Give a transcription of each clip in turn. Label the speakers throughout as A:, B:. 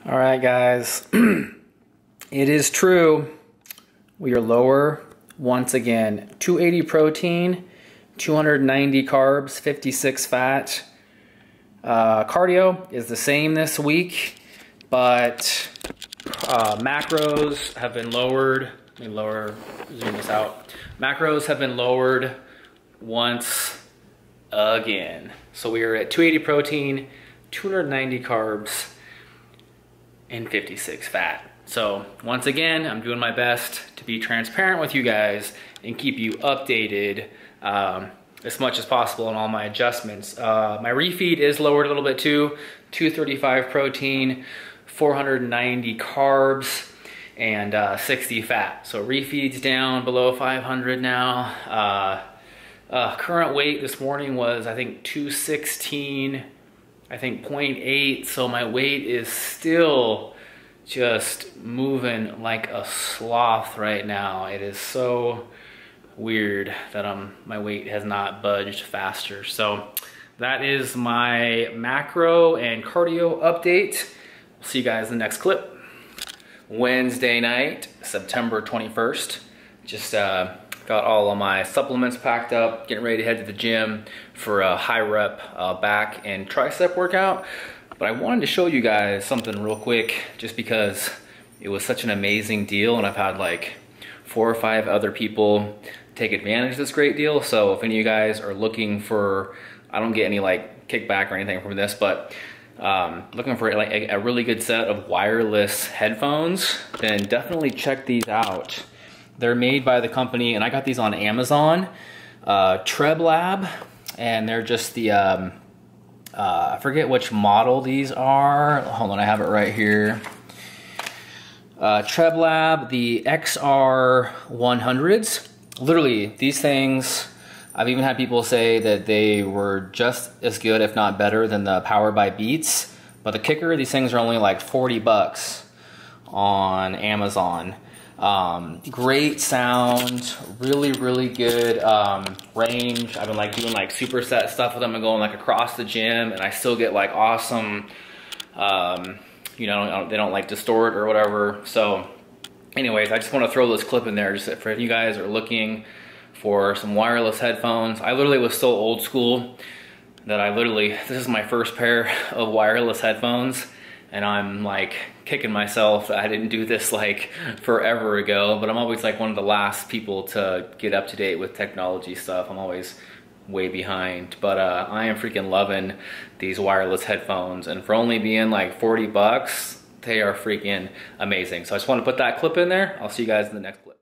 A: All right, guys, it is true. We are lower once again. 280 protein, 290 carbs, 56 fat. Cardio is the same this week, but macros have been lowered. Let me zoom this out. Macros have been lowered once again. So we are at 280 protein, 290 carbs, and 56 fat. So once again, I'm doing my best to be transparent with you guys and keep you updated as much as possible on all my adjustments. My refeed is lowered a little bit too. 235 protein, 490 carbs, and 60 fat. So refeed's down below 500 now. Current weight this morning was, I think, 216, I think 0.8. So my weight is still just moving like a sloth right now. It is so weird that my weight has not budged faster. So that is my macro and cardio update. See you guys in the next clip. Wednesday night, September 21st. Just got all of my supplements packed up, getting ready to head to the gym for a high rep back and tricep workout. But I wanted to show you guys something real quick just because it was such an amazing deal, and I've had like 4 or 5 other people take advantage of this great deal. So if any of you guys are looking for, I don't get any like kickback or anything from this, but looking for like a really good set of wireless headphones, then definitely check these out. They're made by the company, and I got these on Amazon, TrebLab, and they're just the, I forget which model these are. Hold on, I have it right here. TrebLab, the XR100s. Literally, these things, I've even had people say that they were just as good, if not better, than the Powered by Beats. But the kicker, these things are only like 40 bucks on Amazon. Great sound, really good range. I've been like doing like superset stuff with them and going like across the gym, and I still get like awesome, you know, they don't like distort or whatever. So anyways, I just want to throw this clip in there just for if you guys are looking for some wireless headphones. I literally was so old school that this is my first pair of wireless headphones, and I'm like kicking myself that I didn't do this like forever ago, but I'm always like one of the last people to get up to date with technology stuff. I'm always way behind, but I am freaking loving these wireless headphones, and for only being like 40 bucks, they are freaking amazing. So I just want to put that clip in there. I'll see you guys in the next clip.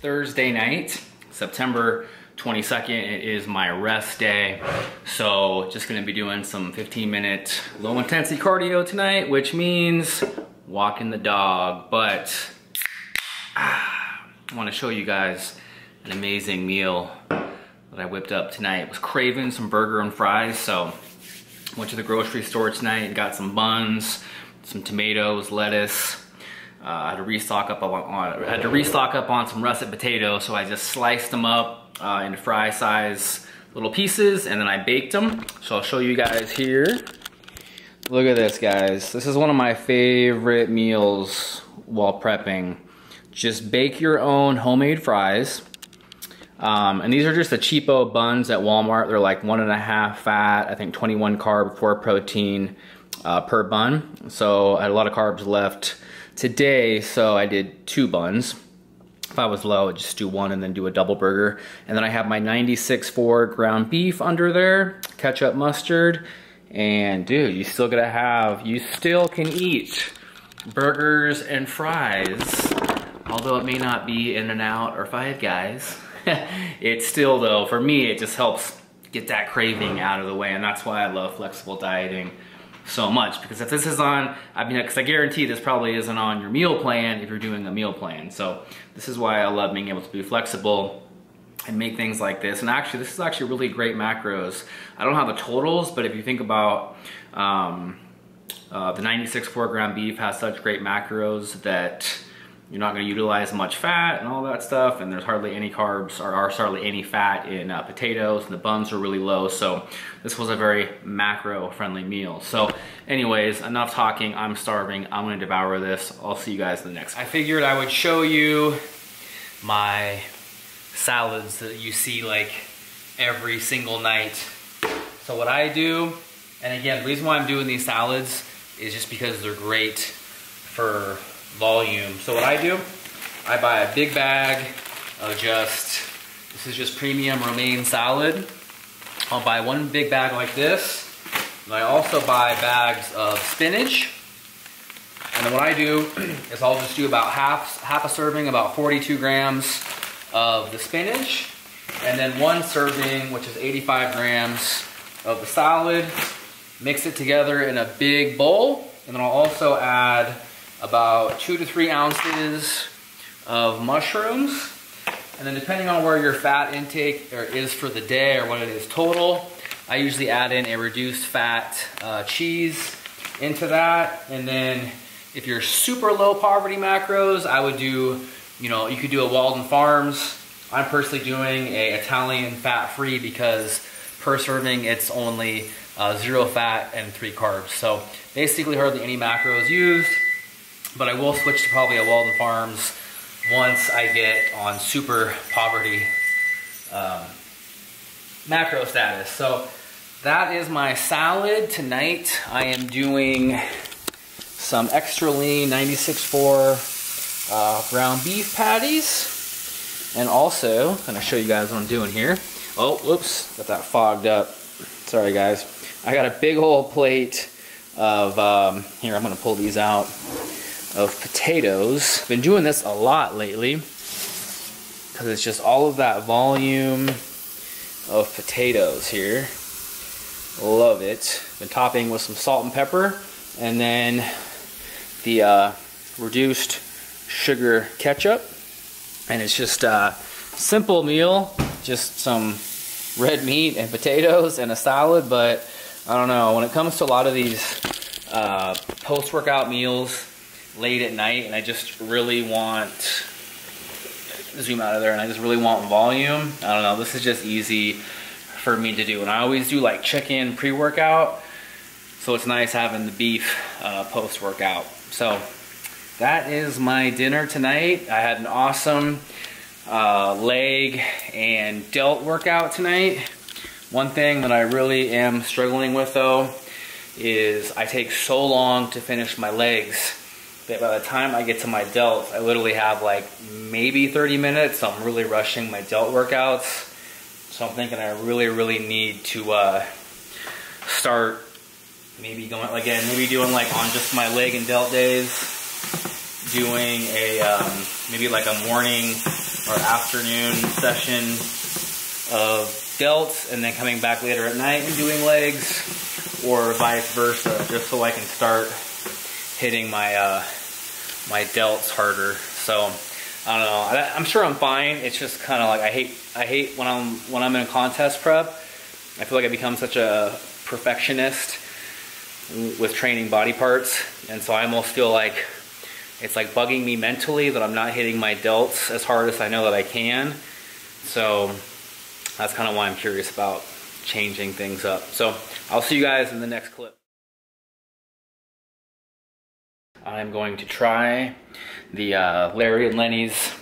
A: Thursday night, September 22nd. It is my rest day. So just gonna be doing some 15-minute low intensity cardio tonight, which means walking the dog. But I wanna show you guys an amazing meal that I whipped up tonight. Was craving some burger and fries, so went to the grocery store tonight and got some buns, some tomatoes, lettuce. I had to restock up on some russet potatoes, so I just sliced them up into fry size little pieces, and then I baked them. So I'll show you guys here. Look at this, guys. This is one of my favorite meals while prepping. Just bake your own homemade fries. And these are just the cheapo buns at Walmart. They're like 1.5 fat, I think 21 carb, 4 protein per bun. So I had a lot of carbs left today, so I did 2 buns. If I was low, I'd just do 1 and then do a double burger. And then I have my 96.4 ground beef under there, ketchup, mustard, and dude, you still can eat burgers and fries. Although it may not be In-N-Out or Five Guys, it's still, though, for me, it just helps get that craving out of the way, and that's why I love flexible dieting so much, because if this is on, because I guarantee this probably isn't on your meal plan if you're doing a meal plan. So this is why I love being able to be flexible and make things like this. And actually, this is actually really great macros. I don't have the totals, but if you think about the 96.4 ground beef has such great macros that you're not going to utilize much fat and all that stuff, and there's hardly any carbs or hardly any fat in potatoes, and the buns are really low, so this was a very macro-friendly meal. So anyways, enough talking. I'm starving. I'm going to devour this. I'll see you guys in the next. I figured I would show you my salads that you see like every single night. So what I do, and again, the reason why I'm doing these salads is just because they're great for volume. So what I do, I buy a big bag of this is just premium romaine salad. I'll buy 1 big bag like this, and I also buy bags of spinach. And then what I do is I'll just do about half a serving, about 42 grams of the spinach, and then 1 serving, which is 85 grams of the salad. Mix it together in a big bowl, and then I'll also add about 2 to 3 ounces of mushrooms. And then depending on where your fat intake is for the day or what it is total, I usually add in a reduced fat cheese into that. And then if you're super low poverty macros, I would do, you could do a Walden Farms. I'm personally doing a Italian fat-free because per serving it's only 0 fat and 3 carbs. So basically hardly any macros used. But I will switch to probably a Walden Farms once I get on super poverty macro status. So that is my salad tonight. I am doing some extra lean 96.4 ground beef patties. And also, I'm gonna show you guys what I'm doing here. Oh, whoops, got that fogged up. Sorry guys. I got a big old plate of, here, I'm gonna pull these out, of potatoes. Been doing this a lot lately because it's just all of that volume of potatoes here. Love it. Been topping with some salt and pepper, and then the reduced sugar ketchup. And it's just a simple meal, just some red meat and potatoes and a salad. But I don't know, when it comes to a lot of these post-workout meals late at night, and I just really want, zoom out of there, and I just really want volume. I don't know, this is just easy for me to do. And I always do like chicken pre-workout, so it's nice having the beef post-workout. So that is my dinner tonight. I had an awesome leg and delt workout tonight. One thing that I really am struggling with though is I take so long to finish my legs that by the time I get to my delts, I literally have like maybe 30 minutes. So I'm really rushing my delt workouts. So I'm thinking I really need to start maybe going again, maybe doing like on just my leg and delt days, doing a maybe like a morning or afternoon session of delts and then coming back later at night and doing legs, or vice versa, just so I can start hitting my my delts harder. So I don't know. I'm sure I'm fine. It's just kind of like I hate when I'm in a contest prep. I feel like I become such a perfectionist with training body parts, and so I almost feel like it's like bugging me mentally that I'm not hitting my delts as hard as I know that I can. So that's kind of why I'm curious about changing things up. So I'll see you guys in the next clip. I'm going to try the Larry and Lenny's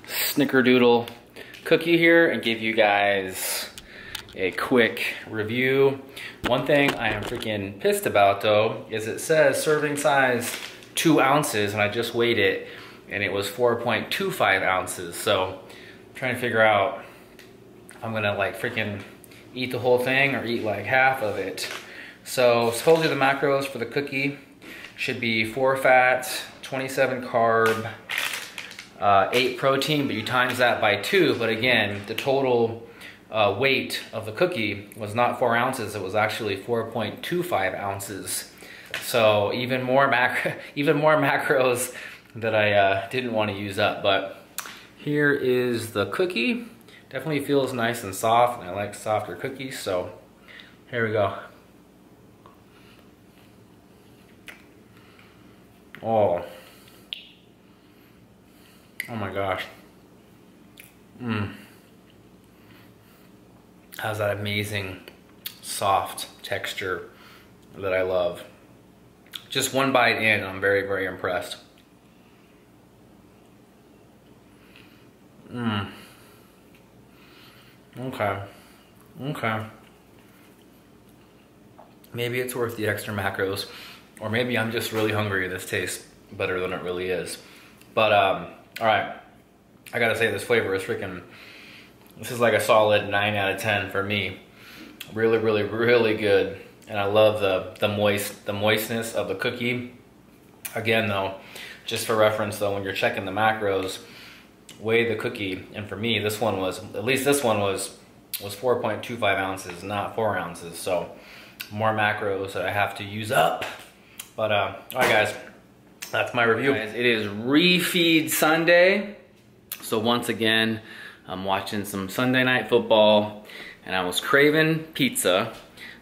A: Snickerdoodle cookie here and give you guys a quick review. One thing I am freaking pissed about though is it says serving size 2 ounces and I just weighed it and it was 4.25 ounces. So I'm trying to figure out if I'm gonna like freaking eat the whole thing or eat like half of it. So supposedly the macros for the cookie should be 4 fat, 27 carb, 8 protein, but you times that by 2. But again, the total weight of the cookie was not 4 ounces, it was actually 4.25 ounces. So even more macros that I didn't want to use up. But here is the cookie. Definitely feels nice and soft, and I like softer cookies, so here we go. Oh my gosh. Has that amazing soft texture that I love. Just one bite in, I'm very, very impressed. Okay. Maybe it's worth the extra macros, or maybe I'm just really hungry and this tastes better than it really is. But all right, I gotta say this flavor is freaking, this is like a solid 9 out of 10 for me. Really, really, really good. And I love the moistness of the cookie. Again though, just for reference though, when you're checking the macros, weigh the cookie, and for me this one was, at least this one was 4.25 ounces, not 4 ounces. So more macros that I have to use up. But all right guys, that's my review. Guys, it is Refeed Sunday. So once again, I'm watching some Sunday Night Football and I was craving pizza.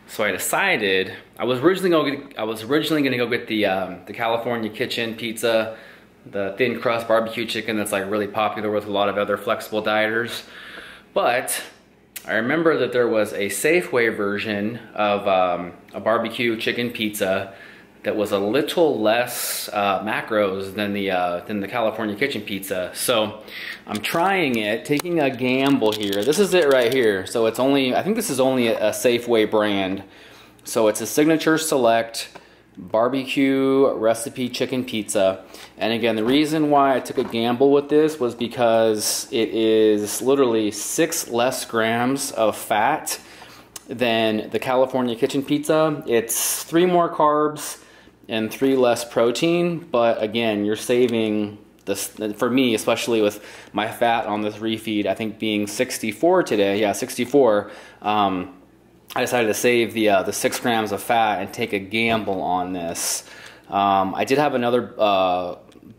A: So I decided, I was originally gonna go get the California Kitchen pizza, the thin crust barbecue chicken that's like really popular with a lot of other flexible dieters. But I remember that there was a Safeway version of a barbecue chicken pizza that was a little less macros than the California Kitchen pizza. So I'm trying it, taking a gamble here. This is it right here. So it's only, I think this is only a Safeway brand. So it's a Signature Select barbecue recipe chicken pizza. And again, the reason why I took a gamble with this was because it is literally 6 less grams of fat than the California Kitchen pizza. It's 3 more carbs and 3 less protein, but again, you're saving this, for me, especially with my fat on this refeed, I think being 64 today, yeah, 64, I decided to save the 6 grams of fat and take a gamble on this. I did have another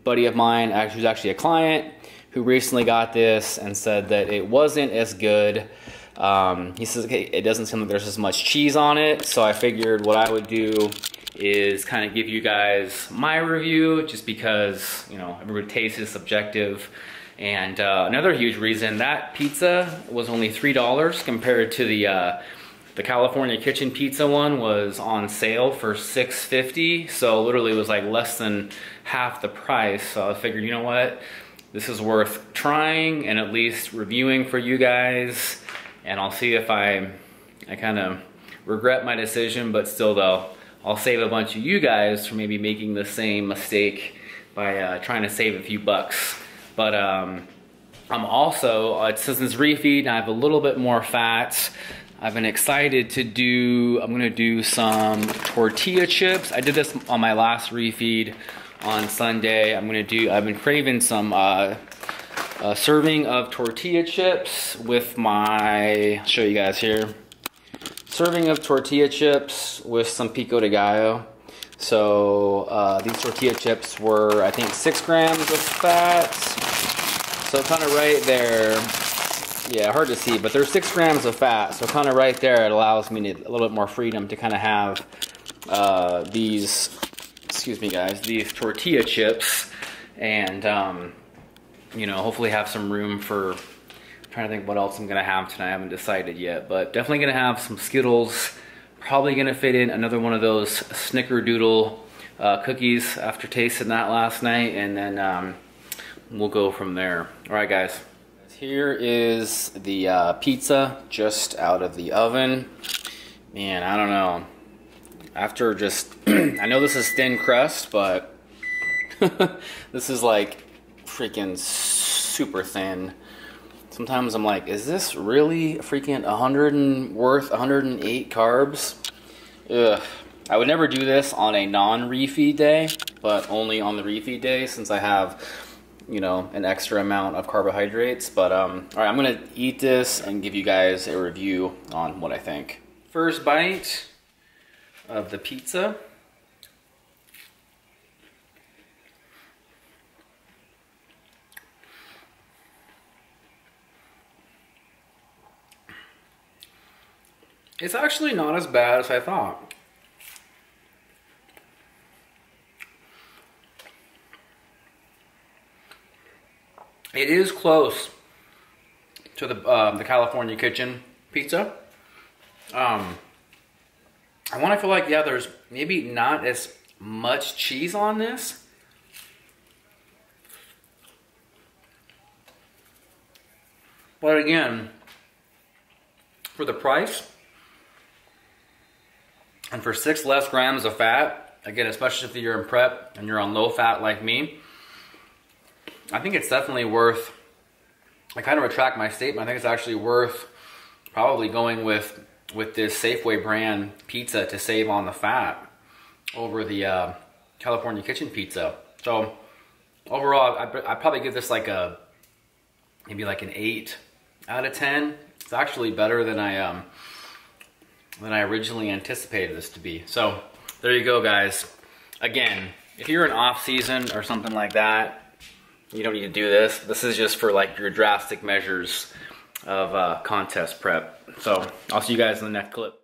A: buddy of mine, who's actually a client, who recently got this and said that it wasn't as good. He says, okay, it doesn't seem like there's as much cheese on it, so I figured what I would do is kind of give you guys my review, just because, you know, every taste is subjective. And another huge reason, that pizza was only $3 compared to the California Kitchen pizza one was on sale for $6.50, so literally it was like less than half the price. So I figured, you know what, this is worth trying and at least reviewing for you guys, and I'll see if I kind of regret my decision, but still though, I'll save a bunch of you guys from maybe making the same mistake by trying to save a few bucks. But I'm also, since it's refeed, I have a little bit more fat. I've been excited to do, I'm gonna do some tortilla chips. I did this on my last refeed on Sunday. I've been craving some a serving of tortilla chips with my, I'll show you guys here. Serving of tortilla chips with some pico de gallo. So these tortilla chips were, I think, 6 grams of fat. So kind of right there. Yeah, hard to see, but there's 6 grams of fat. So kind of right there, it allows me a little bit more freedom to kind of have these, excuse me guys, these tortilla chips. And, you know, hopefully have some room for, I'm trying to think what else I'm gonna have tonight. I haven't decided yet, but definitely gonna have some Skittles. Probably gonna fit in another one of those Snickerdoodle cookies after tasting that last night, and then we'll go from there. All right, guys. Here is the pizza just out of the oven. Man, I don't know. After just, I know this is thin crust, but this is like freaking super thin. Sometimes I'm like, is this really freaking 108 carbs? Ugh. I would never do this on a non-refeed day, but only on the refeed day since I have, you know, an extra amount of carbohydrates. But all right, I'm gonna eat this and give you guys a review on what I think. First bite of the pizza. It's actually not as bad as I thought. It is close to the California Kitchen pizza. I want to feel like, yeah, there's maybe not as much cheese on this. But again, for the price, and for 6 less grams of fat, again, especially if you're in prep and you're on low fat like me, I think it's definitely worth, I kind of retract my statement, I think it's actually worth probably going with this Safeway brand pizza to save on the fat over the California Kitchen pizza. So overall, I'd probably give this like maybe like an 8 out of 10. It's actually better than I originally anticipated this to be. So there you go, guys. Again, if you're in off season or something like that, you don't need to do this. This is just for like your drastic measures of contest prep. So I'll see you guys in the next clip.